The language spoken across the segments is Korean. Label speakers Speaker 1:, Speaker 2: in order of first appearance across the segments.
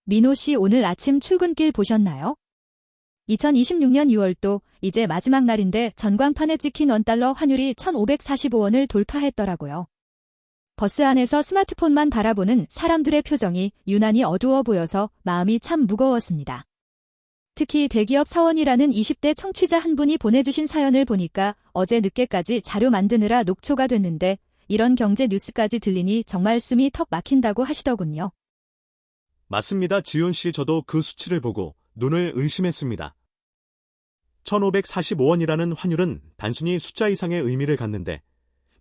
Speaker 1: 민호 씨 오늘 아침 출근길 보셨나요? 2026년 6월도 이제 마지막 날인데 전광판에 찍힌 원달러 환율이 1,545원을 돌파했더라고요. 버스 안에서 스마트폰만 바라보는 사람들의 표정이 유난히 어두워 보여서 마음이 참 무거웠습니다. 특히 대기업 사원이라는 20대 청취자 한 분이 보내주신 사연을 보니까 어제 늦게까지 자료 만드느라 녹초가 됐는데 이런 경제 뉴스까지 들리니 정말 숨이 턱 막힌다고 하시더군요.
Speaker 2: 맞습니다. 지훈 씨, 저도 그 수치를 보고 눈을 의심했습니다. 1,545원이라는 환율은 단순히 숫자 이상의 의미를 갖는데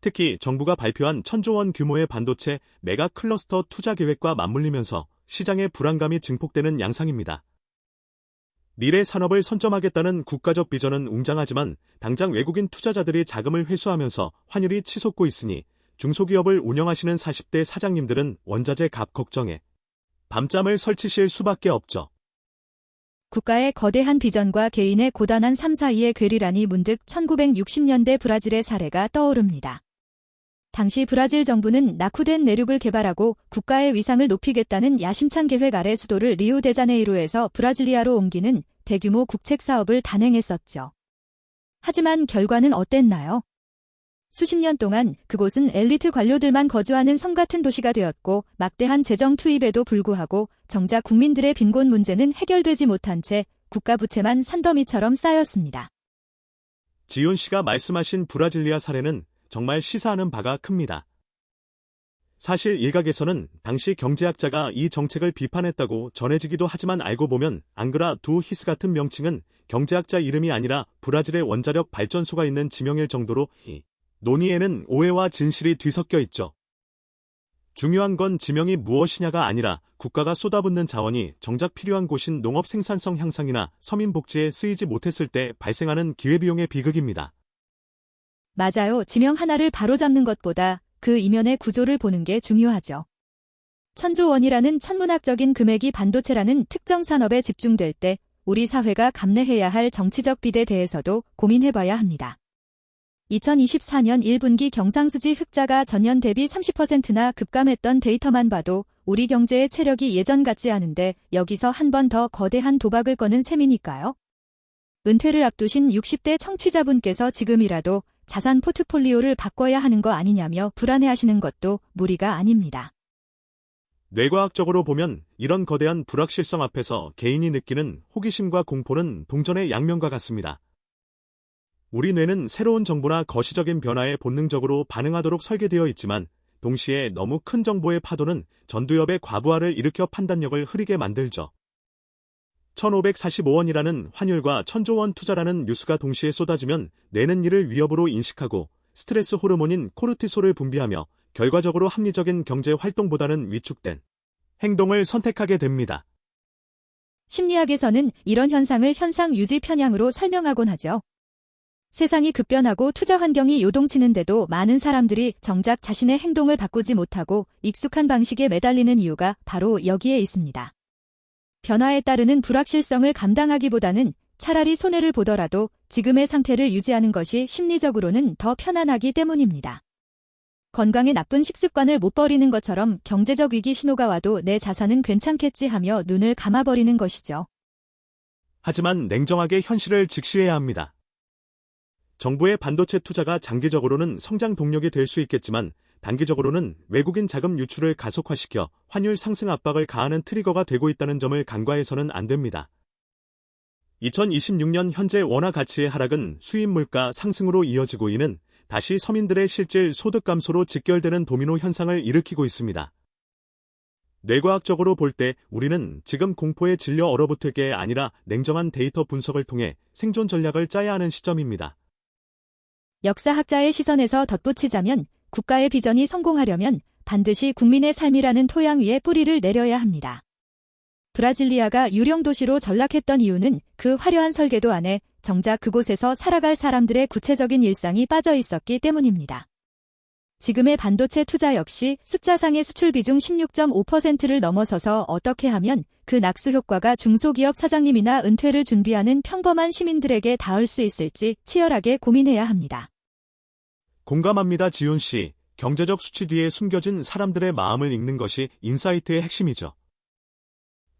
Speaker 2: 특히 정부가 발표한 1,000조 원 규모의 반도체 메가 클러스터 투자 계획과 맞물리면서 시장의 불안감이 증폭되는 양상입니다. 미래 산업을 선점하겠다는 국가적 비전은 웅장하지만 당장 외국인 투자자들이 자금을 회수하면서 환율이 치솟고 있으니 중소기업을 운영하시는 40대 사장님들은 원자재 값 걱정에 밤잠을 설치실 수밖에 없죠.
Speaker 1: 국가의 거대한 비전과 개인의 고단한 삶 사이의 괴리라니 문득 1960년대 브라질의 사례가 떠오릅니다. 당시 브라질 정부는 낙후된 내륙을 개발하고 국가의 위상을 높이겠다는 야심찬 계획 아래 수도를 리우데자네이루에서 브라질리아로 옮기는 대규모 국책 사업을 단행했었죠. 하지만 결과는 어땠나요? 수십 년 동안 그곳은 엘리트 관료들만 거주하는 섬 같은 도시가 되었고 막대한 재정 투입에도 불구하고 정작 국민들의 빈곤 문제는 해결되지 못한 채 국가 부채만 산더미처럼 쌓였습니다.
Speaker 2: 지훈 씨가 말씀하신 브라질리아 사례는 정말 시사하는 바가 큽니다. 사실 일각에서는 당시 경제학자가 이 정책을 비판했다고 전해지기도 하지만 알고 보면 앙그라 두 히스 같은 명칭은 경제학자 이름이 아니라 브라질의 원자력 발전소가 있는 지명일 정도로 이 논의에는 오해와 진실이 뒤섞여 있죠. 중요한 건 지명이 무엇이냐가 아니라 국가가 쏟아붓는 자원이 정작 필요한 곳인 농업 생산성 향상이나 서민 복지에 쓰이지 못했을 때 발생하는 기회비용의 비극입니다.
Speaker 1: 맞아요. 지명 하나를 바로잡는 것보다 그 이면의 구조를 보는 게 중요하죠. 1,000조 원이라는 천문학적인 금액이 반도체라는 특정 산업에 집중될 때 우리 사회가 감내해야 할 정치적 빚에 대해서도 고민해봐야 합니다. 2024년 1분기 경상수지 흑자가 전년 대비 30%나 급감했던 데이터만 봐도 우리 경제의 체력이 예전 같지 않은데 여기서 한 번 더 거대한 도박을 거는 셈이니까요. 은퇴를 앞두신 60대 청취자분께서 지금이라도 자산 포트폴리오를 바꿔야 하는 거 아니냐며 불안해하시는 것도 무리가 아닙니다.
Speaker 2: 뇌과학적으로 보면 이런 거대한 불확실성 앞에서 개인이 느끼는 호기심과 공포는 동전의 양면과 같습니다. 우리 뇌는 새로운 정보나 거시적인 변화에 본능적으로 반응하도록 설계되어 있지만 동시에 너무 큰 정보의 파도는 전두엽의 과부하를 일으켜 판단력을 흐리게 만들죠. 1,545원이라는 환율과 1,000조 원 투자라는 뉴스가 동시에 쏟아지면 뇌는 이를 위협으로 인식하고 스트레스 호르몬인 코르티솔을 분비하며 결과적으로 합리적인 경제 활동보다는 위축된 행동을 선택하게 됩니다.
Speaker 1: 심리학에서는 이런 현상을 현상 유지 편향으로 설명하곤 하죠. 세상이 급변하고 투자 환경이 요동치는데도 많은 사람들이 정작 자신의 행동을 바꾸지 못하고 익숙한 방식에 매달리는 이유가 바로 여기에 있습니다. 변화에 따르는 불확실성을 감당하기보다는 차라리 손해를 보더라도 지금의 상태를 유지하는 것이 심리적으로는 더 편안하기 때문입니다. 건강에 나쁜 식습관을 못 버리는 것처럼 경제적 위기 신호가 와도 내 자산은 괜찮겠지 하며 눈을 감아버리는 것이죠.
Speaker 2: 하지만 냉정하게 현실을 직시해야 합니다. 정부의 반도체 투자가 장기적으로는 성장 동력이 될 수 있겠지만 단기적으로는 외국인 자금 유출을 가속화시켜 환율 상승 압박을 가하는 트리거가 되고 있다는 점을 간과해서는 안 됩니다. 2026년 현재 원화 가치의 하락은 수입 물가 상승으로 이어지고 이는 다시 서민들의 실질 소득 감소로 직결되는 도미노 현상을 일으키고 있습니다. 뇌과학적으로 볼 때 우리는 지금 공포에 질려 얼어붙을 게 아니라 냉정한 데이터 분석을 통해 생존 전략을 짜야 하는 시점입니다.
Speaker 1: 역사학자의 시선에서 덧붙이자면 국가의 비전이 성공하려면 반드시 국민의 삶이라는 토양 위에 뿌리를 내려야 합니다. 브라질리아가 유령 도시로 전락했던 이유는 그 화려한 설계도 안에 정작 그곳에서 살아갈 사람들의 구체적인 일상이 빠져 있었기 때문입니다. 지금의 반도체 투자 역시 숫자상의 수출 비중 16.5%를 넘어서서 어떻게 하면 그 낙수 효과가 중소기업 사장님이나 은퇴를 준비하는 평범한 시민들에게 닿을 수 있을지 치열하게 고민해야 합니다.
Speaker 2: 공감합니다, 지훈 씨. 경제적 수치 뒤에 숨겨진 사람들의 마음을 읽는 것이 인사이트의 핵심이죠.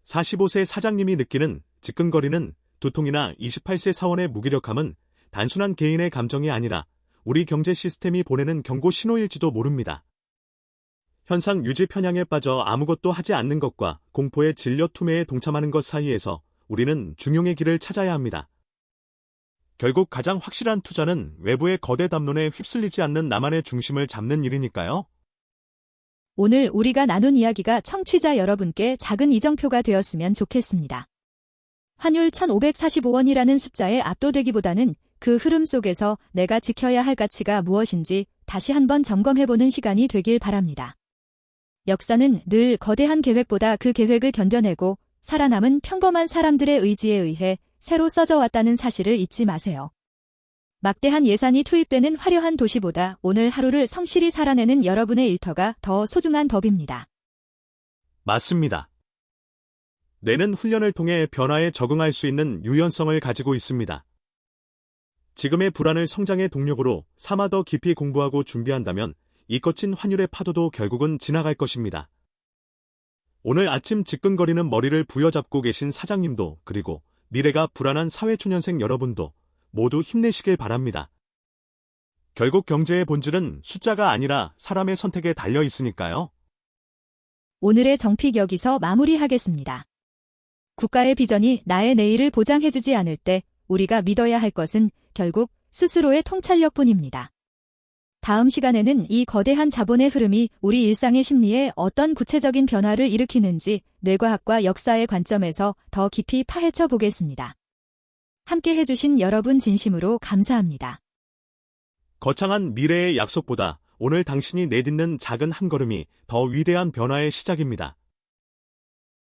Speaker 2: 45세 사장님이 느끼는 지끈거리는 두통이나 28세 사원의 무기력함은 단순한 개인의 감정이 아니라 우리 경제 시스템이 보내는 경고 신호일지도 모릅니다. 현상 유지 편향에 빠져 아무것도 하지 않는 것과 공포의 진료 투매에 동참하는 것 사이에서 우리는 중용의 길을 찾아야 합니다. 결국 가장 확실한 투자는 외부의 거대 담론에 휩쓸리지 않는 나만의 중심을 잡는 일이니까요.
Speaker 1: 오늘 우리가 나눈 이야기가 청취자 여러분께 작은 이정표가 되었으면 좋겠습니다. 환율 1,545원이라는 숫자에 압도되기보다는 그 흐름 속에서 내가 지켜야 할 가치가 무엇인지 다시 한번 점검해보는 시간이 되길 바랍니다. 역사는 늘 거대한 계획보다 그 계획을 견뎌내고 살아남은 평범한 사람들의 의지에 의해 새로 써져 왔다는 사실을 잊지 마세요. 막대한 예산이 투입되는 화려한 도시보다 오늘 하루를 성실히 살아내는 여러분의 일터가 더 소중한 법입니다.
Speaker 2: 맞습니다. 뇌는 훈련을 통해 변화에 적응할 수 있는 유연성을 가지고 있습니다. 지금의 불안을 성장의 동력으로 삼아 더 깊이 공부하고 준비한다면 이 거친 환율의 파도도 결국은 지나갈 것입니다. 오늘 아침 지끈거리는 머리를 부여잡고 계신 사장님도 그리고 미래가 불안한 사회초년생 여러분도 모두 힘내시길 바랍니다. 결국 경제의 본질은 숫자가 아니라 사람의 선택에 달려 있으니까요.
Speaker 1: 오늘의 정픽 여기서 마무리하겠습니다. 국가의 비전이 나의 내일을 보장해주지 않을 때 우리가 믿어야 할 것은 결국 스스로의 통찰력뿐입니다. 다음 시간에는 이 거대한 자본의 흐름이 우리 일상의 심리에 어떤 구체적인 변화를 일으키는지 뇌과학과 역사의 관점에서 더 깊이 파헤쳐 보겠습니다. 함께 해주신 여러분 진심으로 감사합니다.
Speaker 2: 거창한 미래의 약속보다 오늘 당신이 내딛는 작은 한 걸음이 더 위대한 변화의 시작입니다.